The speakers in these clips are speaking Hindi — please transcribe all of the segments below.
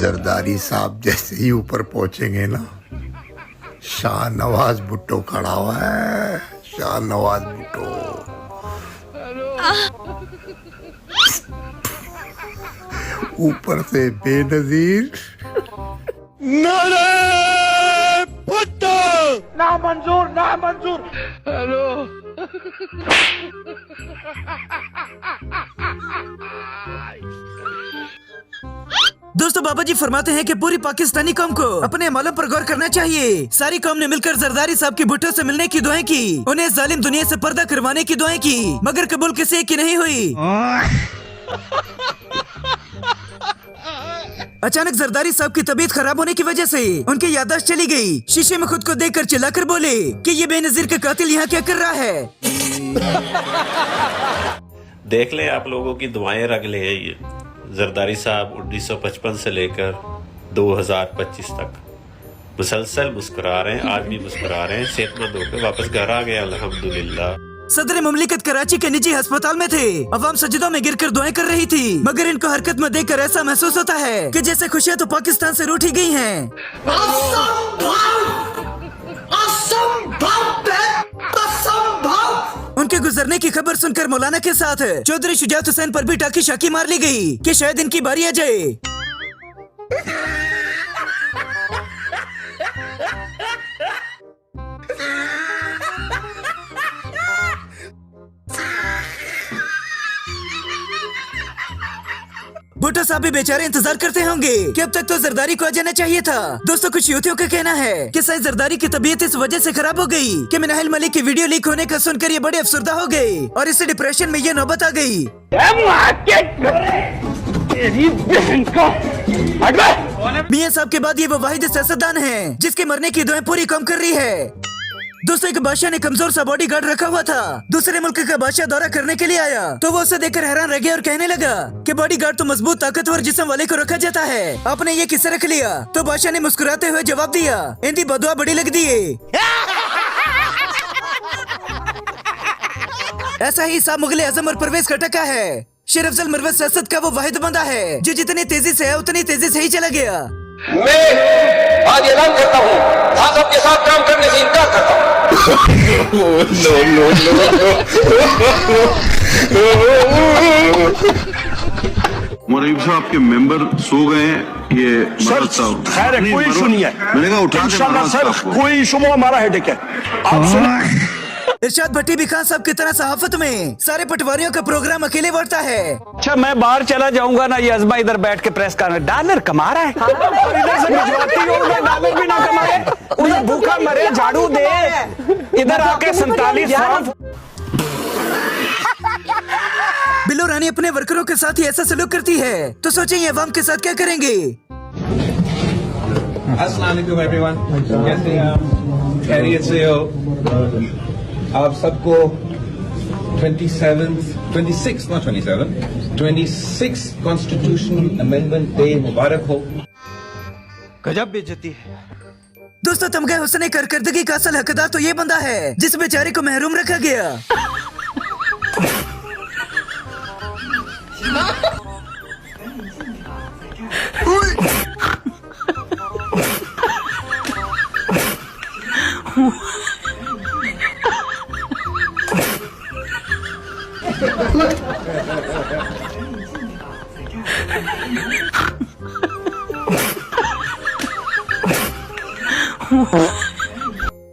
जरदारी साहब जैसे ही ऊपर पहुंचेंगे ना, शाहनवाज भुट्टो खड़ा हुआ है। शाहनवाज भुट्टो ऊपर से बेनजीर। नारे भुट्टो! ना मंजूर, ना मंजूर। हेलो। दोस्तों, बाबा जी फरमाते हैं कि पूरी पाकिस्तानी कौम को अपने अमलों पर गौर करना चाहिए। सारी कौम ने मिलकर जरदारी साहब की भुट्टो से मिलने की दुआएं की, उन्हें जालिम दुनिया से पर्दा करवाने की दुआएं की, मगर कबूल किसी एक की नहीं हुई। अचानक जरदारी साहब की तबीयत खराब होने की वजह से उनकी याददाश्त चली गई। शीशे में खुद को देखकर चिल्लाकर बोले कि ये बेनजीर का कातिल यहाँ क्या कर रहा है। देख ले, आप लोगों की दुआएं रग ले है। ये जरदारी साहब 1955 से लेकर 2025 तक मुसलसल मुस्कुरा रहे हैं। आज भी मुस्कुरा रहे हैं, सेहतमंद होकर वापस घर आ गए अल्हम्दुलिल्लाह। सदर मुमलिकत कराची के निजी अस्पताल में थे। अवाम सजदों में गिरकर दुआएं कर रही थी, मगर इनको हरकत में देखकर ऐसा महसूस होता है कि जैसे खुशियां तो पाकिस्तान से रूठी गई हैं। उनके गुजरने की खबर सुनकर मौलाना के साथ चौधरी शुजात हुसैन पर भी टाकी शाकी मार ली गई कि शायद इनकी बारी आ जाए। भुट्टो साहब भी बेचारे इंतजार करते होंगे कि अब तक तो जरदारी को आ जाना चाहिए था। दोस्तों, कुछ यूथियों का कहना है कि शायद जरदारी की तबीयत इस वजह से खराब हो गई कि मिनाहिल मलिक की वीडियो लीक होने का सुनकर ये बड़े अफसरदा हो गए और इससे डिप्रेशन में ये नौबत आ गई। मियां साहब के बाद ये वो वाहिद सियासतदान हैं जिसके मरने की दुआएं पूरी कौम कर रही है। दोस्तों, एक बादशाह ने कमजोर सा बॉडी गार्ड रखा हुआ था। दूसरे मुल्क का बादशाह दौरा करने के लिए आया तो वो उसे देखकर हैरान रह गया और कहने लगा कि बॉडी गार्ड तो मजबूत ताकतवर जिस्म वाले को रखा जाता है, आपने ये किससे रख लिया? तो बादशाह ने मुस्कुराते हुए जवाब दिया, इंदी बदुआ बड़ी लग दी है। ऐसा ही साहब मुगल आजम और परवेज का टका है। शेर अफजल मरवत सियासत का वो वाहिद बंदा है जो जितनी तेजी से है उतनी तेजी से ही चला गया। मैं आज ऐलान करता हूँ, आप सबके साथ काम करने से इनकार करता हूँ। मुरीब साहब के मेंबर सो गए हैं। ये सर खैर है, कोई इशू नहीं है। मैंने कहा उठा इंशाल्लाह सर, कोई इशू नहीं, हमारा हेडेक है। आप सुनिए, इरशाद भट्टी भी खान साहब की तरह सहाफत में सारे पटवारियों का प्रोग्राम अकेले बढ़ता है। अच्छा, मैं बाहर चला जाऊंगा ना, ये अजमा इधर बैठ के प्रेस कर डॉलर कमा रहा है और इधर से भिजवाती हूँ, मैं डॉलर भी ना कमाए, उधर भूखा मरे, झाड़ू दे, इधर आके 47 फॉर्म। बिलो रानी अपने वर्करों के साथ ही ऐसा सलूक करती है तो सोचें ये अवाम के साथ क्या करेंगे। अस्सलाम वालेकुम एवरीवन, कैसे हैं आप? खैरियत से हो? आप सबको 26 कॉन्स्टिट्यूशनल अमेंडमेंट डे मुबारक हो। गजब बेइज्जती है। दोस्तों, तमगा हुस्न कारकर्दगी का असल हकदार तो ये बंदा है जिस बेचारे को महरूम रखा गया।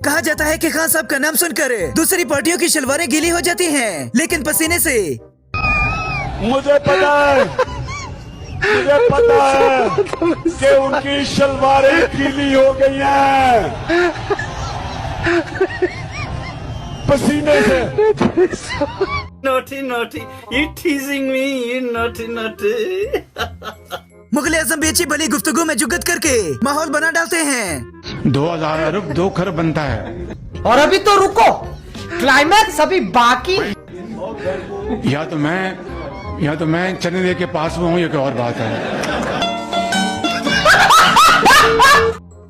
कहा जाता है कि खान साहब का नाम सुनकर दूसरी पार्टियों की शलवारें गीली हो जाती हैं, लेकिन पसीने से। मुझे पता है कि उनकी शलवारें गीली हो गई हैं पसीने से। Naughty, you teasing me, you naughty. Mughal आजम बेची भली गुफ्तगू में जुगत करके माहौल बना डालते हैं। 2000 अरब 2 खरब बनता है। और अभी तो रुको, क्लाइमैक्स अभी बाकी। या तो मैं चंद्रदेव के पास में हूँ, ये कोई और बात है।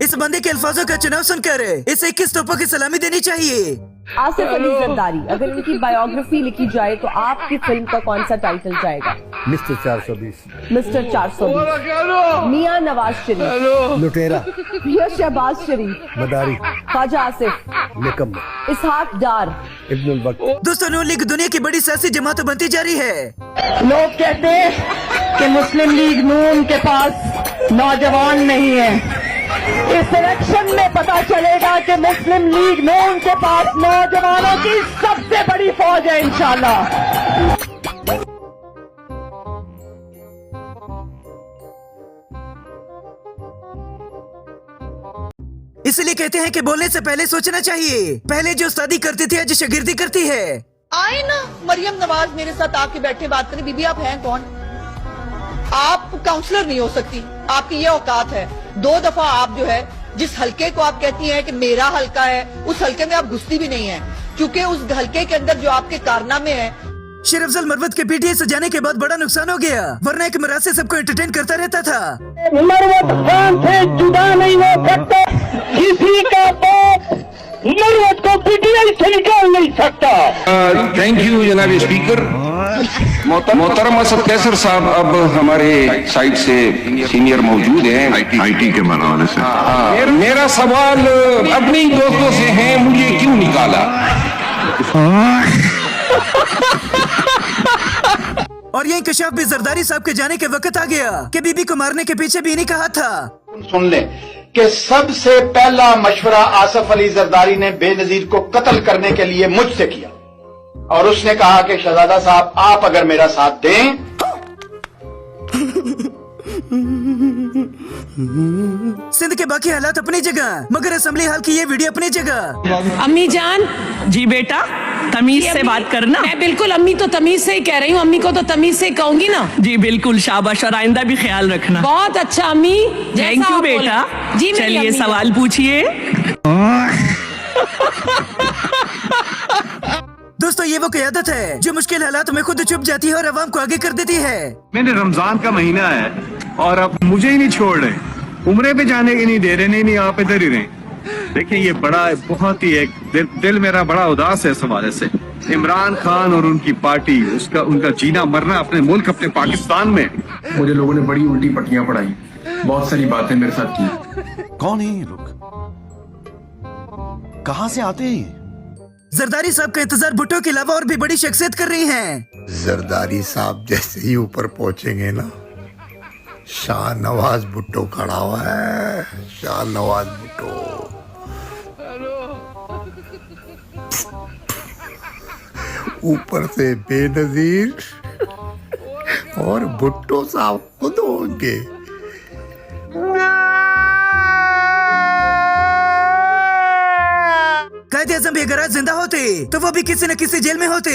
इस बंदे के अल्फाजों का चुनाव सुनकर इसे 21 तोपों की सलामी देनी चाहिए। आसिफ अली जरदारी, अगर इनकी बायोग्राफी लिखी जाए तो आपकी फिल्म का कौन सा टाइटल जाएगा? मिस्टर 420, मिस्टर 420, मियां नवाज शरीफ, लुटेरा, मियां शहबाज शरीफ, मदारी, ख्वाजा आसिफ, निकम्मा, इसहाक डार। इब्नुल वक्त। दोस्तों नून लीग दुनिया की बड़ी सियासी जमात बनती जा रही है। लोग कहते हैं कि मुस्लिम लीग नून के पास नौजवान नहीं है। इस इलेक्शन में पता चलेगा कि मुस्लिम लीग नून के पास नौजवानों की सबसे बड़ी फौज है इंशाल्लाह। इसलिए कहते हैं कि बोलने से पहले सोचना चाहिए। पहले जो उस्तादी करती थी आज शागिर्दी करती है। आए ना मरियम नवाज मेरे साथ आके बैठे बात करें। बीबी आप हैं कौन? आप काउंसलर नहीं हो सकती, आपकी ये औकात है। 2 दफा आप जो है जिस हलके को आप कहती हैं कि मेरा हलका है, उस हलके में आप घुसती भी नहीं है, क्योंकि उस हलके के अंदर जो आपके कारनामे हैं। शेर अफजल मरवत के पीटीए सजाने के बाद बड़ा नुकसान हो गया, वरना एक मराज से सबको एंटरटेन करता रहता था। मरवत खान से जुदा नहीं हो सकता किसी का बाप, मरवत को पीटीआई से निकाल नहीं सकता। थैंक यू जनाब स्पीकर। मोहतरम असद कैसर साहब अब हमारे साइड से सीनियर मौजूद हैं आईटी के मनाने से। मेरा सवाल अपने ही दोस्तों से है, मुझे क्यों निकाला? और ये इंकशाफ भी जरदारी साहब के जाने के वक्त आ गया कि बीबी को मारने के पीछे भी नहीं कहा था। सुन ले कि सबसे पहला मशवरा आसिफ अली जरदारी ने बेनजीर को कत्ल करने के लिए मुझसे किया, और उसने कहा कि शहजादा साहब आप अगर मेरा साथ दें। सिंध के बाकी हालात अपनी जगह, मगर असेंबली हाल की ये वीडियो अपनी जगह। अम्मी जान। जी बेटा, तमीज से बात करना। मैं बिल्कुल अम्मी तो तमीज से ही कह रही हूँ, अम्मी को तो तमीज से कहूंगी ना। जी बिल्कुल, शाबाश, और आइंदा भी ख्याल रखना। बहुत अच्छा अम्मी, थैंक यू बेटा। जी चलिए सवाल पूछिए। दोस्तों ये वो क़यादत है जो मुश्किल हालात में खुद चुप जाती है और अवाम को आगे कर देती है। मैंने रमजान का महीना है और अब मुझे ही नहीं छोड़ रहे, उम्रे पे जाने की नहीं दे रहे। नहीं आप इधर ही रहे। देखिए ये बड़ा बहुत ही एक दिल मेरा बड़ा उदास है इस हवाले से। इमरान खान और उनकी पार्टी, उनका जीना मरना अपने मुल्क, अपने पाकिस्तान में। मुझे लोगों ने बड़ी उल्टी पट्टियां पढ़ाई, बहुत सारी बातें मेरे साथ की। कौन है ये लोग? कहां से आते हैं? जरदारी साहब का इंतजार भुट्टो के अलावा और भी बड़ी शख्सियत कर रही हैं। जरदारी साहब जैसे ही ऊपर पहुंचेंगे ना, शाहनवाज भुट्टो खड़ा हुआ है। शाहनवाज भुट्टो ऊपर से बेनजीर और भुट्टो साहब खुद होंगे। कायदे आज़म भी अगर आज जिंदा होते तो वो भी किसी न किसी जेल में होते।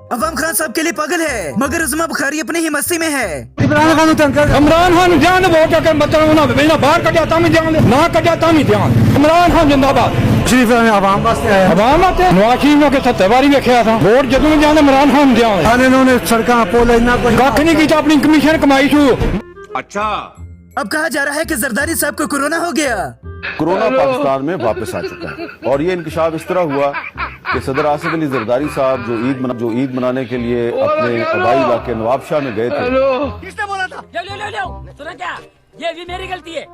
अवाम खान साहब के लिए पागल है, मगर उस्मा बुखारी अपनी ही मस्ती में है। इमरान खान जान वोट अगर मतलब ना बाहर कटा तामी जान ना कटा तामी ध्यान। इमरान खान जिंदाबाद। शरीफ आवाम वास्ते आया, आवाम वास्ते नवाज शरीफ के 70 बारी वेख्या था वोट जदों में जाने इमरान खान ध्यान। इन्होंने सड़कां पुल इतना कुछ कख नहीं किया, अपनी कमीशन कमाई छू। अच्छा अब कहा जा रहा है कि जरदारी साहब को कोरोना हो गया। कोरोना पाकिस्तान में वापस आ चुका है, और ये इंकशाफ इस तरह हुआ कि सदर आसिफ अली जरदारी साहब जो ईद मनाने के लिए अपने आबाई इलाके नवाबशाह में गए थे। किसने बोला था? सुना क्या? ये भी मेरी गलती है।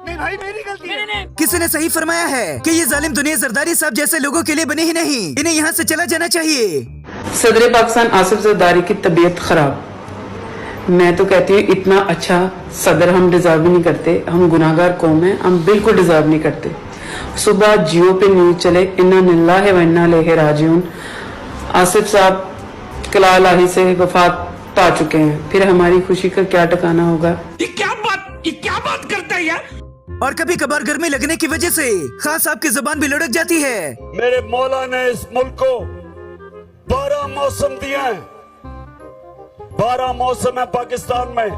नहीं भाई मेरी गलती है। नहीं। किसी ने सही फरमाया है कि ये जालिम दुनिया जरदारी साहब जैसे लोगों के लिए बनी ही नहीं, इन्हें यहाँ से चला जाना चाहिए। सदर पाकिस्तान आसिफ जरदारी की तबीयत खराब, मैं तो कहती हूँ इतना अच्छा सदर हम डिजर्व नहीं करते। हम गुनाहगार कौम है, हम बिल्कुल डिजर्व नहीं करते। सुबह जियो पे न्यूज चले इन्ना लिल्लाहि व इन्ना इलैहि राजिऊन, आसिफ साहब कला इलाही से वफात पा चुके हैं, फिर हमारी खुशी का क्या ठिकाना होगा? ये क्या बात करता है यार? और कभी कभार गर्मी लगने की वजह से खान साहब की जुबान भी लुढ़क जाती है। मेरे मौला ने इस मुल्क को 12 मौसम दिए हैं। 12 मौसम है पाकिस्तान में।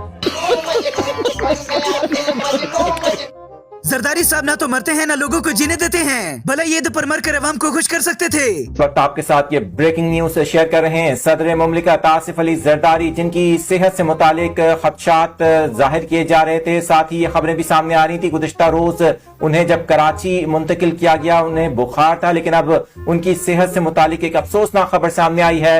जरदारी साहब ना तो मरते हैं ना लोगों को जीने देते हैं। भला ये दोपहर मर कर अवाम को खुश कर सकते थे। इस वक्त आपके साथ ये ब्रेकिंग न्यूज शेयर कर रहे हैं। सदर मुमलिकत आसिफ अली जरदारी, जिनकी सेहत से मुतालिक खदशात जाहिर किए जा रहे थे, साथ ही ये खबरें भी सामने आ रही थी गुज़िश्ता रोज उन्हें जब कराची मुंतकिल किया गया उन्हें बुखार था, लेकिन अब उनकी सेहत से मुतालिक एक अफसोसनाक खबर सामने आई है।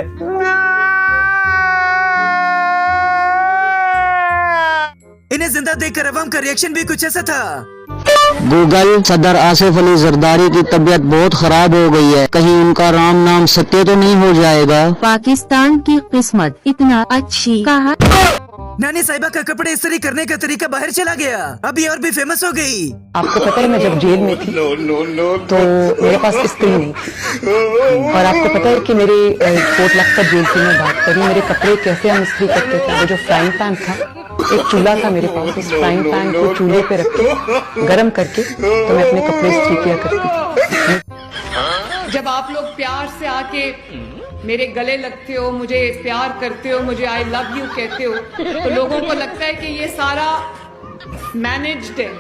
इन्हें जिंदा देखकर अवाम का रिएक्शन भी कुछ ऐसा था। गूगल, सदर आसिफ अली जरदारी की तबीयत बहुत खराब हो गई है, कहीं उनका राम नाम सत्य तो नहीं हो जाएगा। पाकिस्तान की किस्मत इतना अच्छी कहा। नानी साहिबा का कपड़े इस्त्री करने का तरीका बाहर चला गया, अभी और भी फेमस हो गई। आपको पता है मैं जब जेल में थी तो मेरे पास इस्त्री नहीं थी, और आपको पता है कि मेरे कोट लगकर जेल की मैं बात करूँ, मेरे कपड़े कैसे हम इस्त्री करते थे। वो जो फ्राइंग पैन था, एक चूल्हा था मेरे पास, उस फ्राइंग पैन को चूल्हे पे रख के गर्म करके तो मैं अपने कपड़े इस्त्री किया करती थी। जब आप लोग प्यार से आके मेरे गले लगते हो, मुझे प्यार करते हो, मुझे आई लव यू कहते हो, तो लोगों को लगता है कि ये सारा मैनेज्ड है,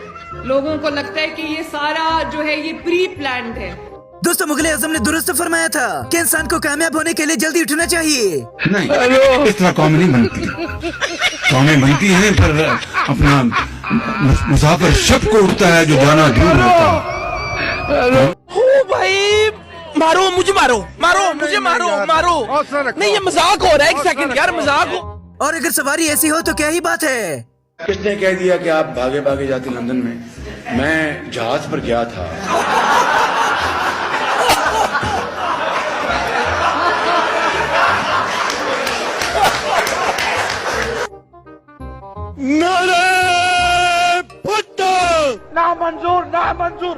लोगों को लगता है कि ये सारा जो है ये प्री प्लान्ड है। दोस्तों, मुगल आजम ने दुरुस्त फरमाया था कि इंसान को कामयाब होने के लिए जल्दी उठना चाहिए। नहीं, इस तरह कौम नहीं बनती। कौमें बनती हैं पर अपना मुसाफिर शक को उठता है जो जाना दूर होता है। ओ भाई, मारो मुझे, मारो मारो मुझे, मारो मारो। नहीं, ये मजाक हो रहा है, एक सेकंड यार, मजाक हो। और अगर सवारी ऐसी हो तो क्या ही बात है। किसने कह दिया कि आप भागे भागे जाते लंदन में? मैं जहाज पर गया था। ना मंजूर, ना मंजूर।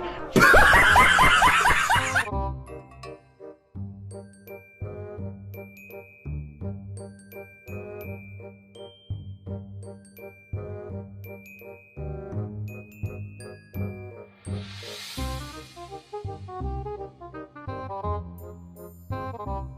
Oh